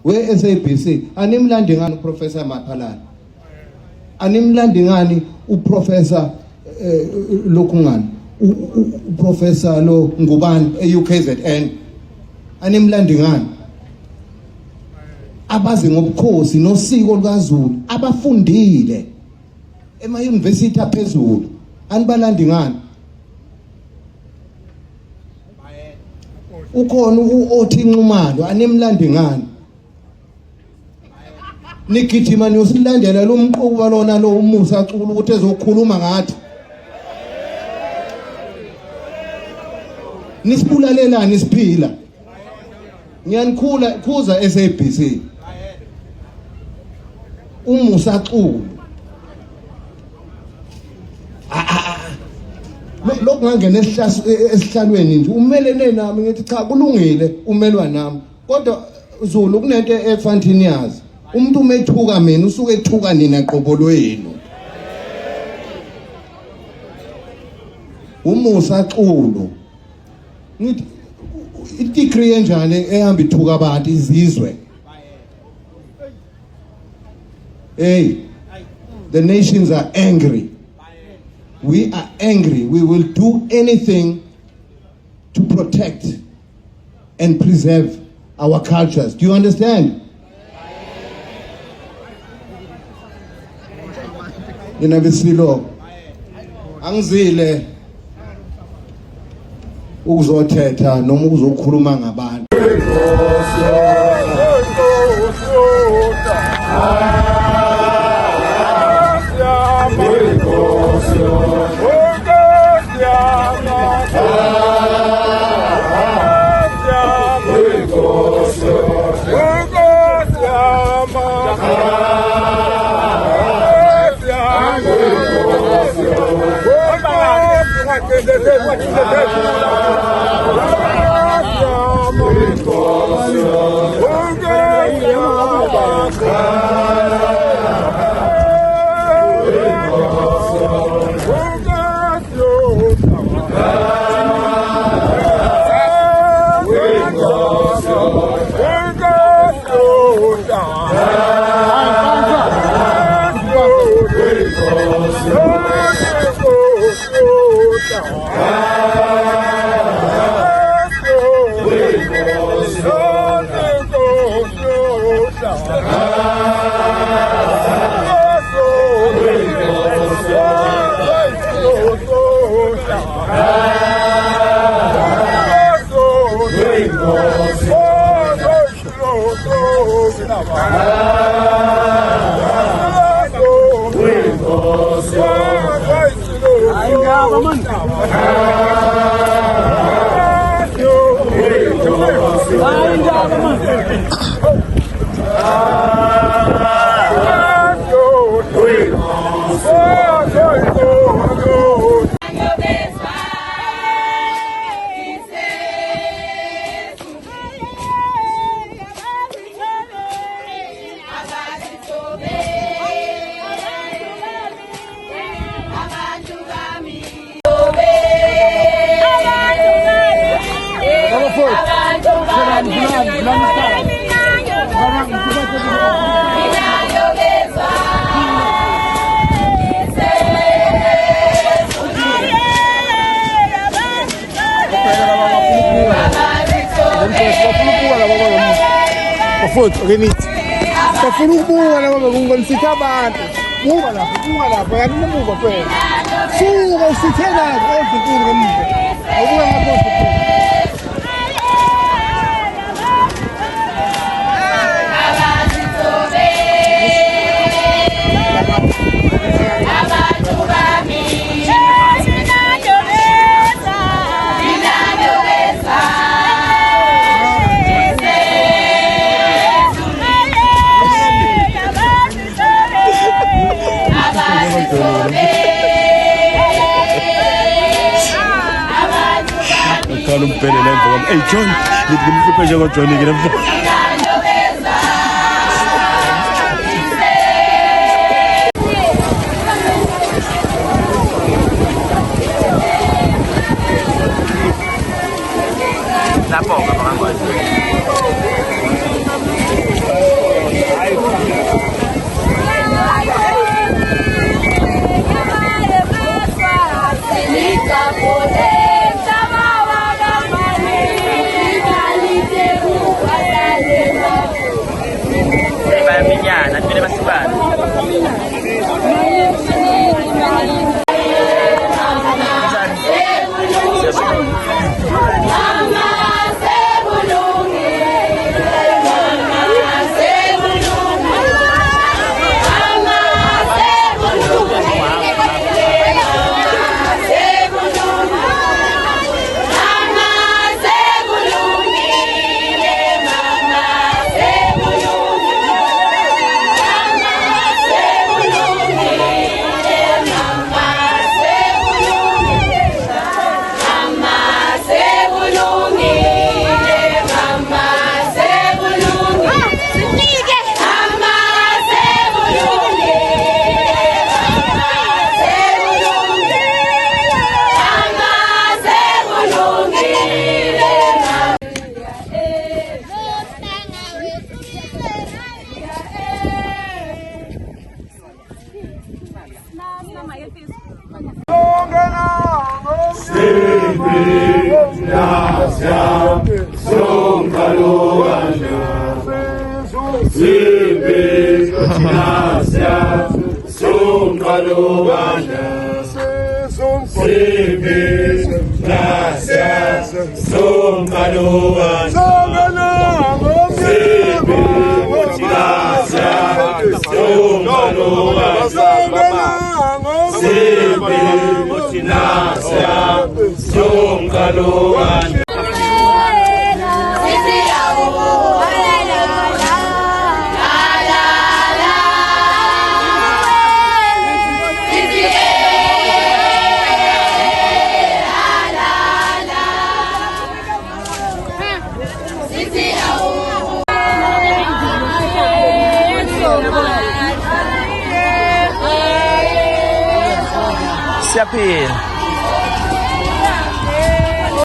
we-SABC animlandi ngani uProfessor Maphalane, animlandi ngani uProfessor Lokungani, uProfessor lo Ngubane e-UKZN, animlandi ngani abazi ngobukhosi nosiko lukaZulu, abafundile ema-university aphezulu, anibalandi ngani? Ukhona uOthi Nxumalo, animlandi ngani? Nigijima niyosilandela lo mquba lona lo uMusa Culu ukuthi ezokhuluma ngathi. Nisibulalelani isiphila? Ngiyanikhula khuza SABC. uMusa Culu. Lokho ngangena esihlalweni nje umelene nami ngithi cha kulungile umelwa nami, kodwa Zulu kunento efanthini yazi, umuntu umethuka mina usuke ethuka nina qobo lwenu. uMusa Culu ngithi i-degree enjani ehamba ithuka abantu izizwe. Hey, the nations are angry. We are angry. We will do anything to protect and preserve our cultures. Do you understand? Nina besilo angizile ukuzothetha noma ukuzokhuluma ngabantu. Kafuna ukubuka la baba kungonisitha abantu. Buka lapha yakini buka phela. Suka usithela ezinkulu ngemuva. Awubuka ngaphosi phela. Hey John, ngikumhluphe nje ngo John ngene mfo. Lapho ngapha ngakwazi. Siapin.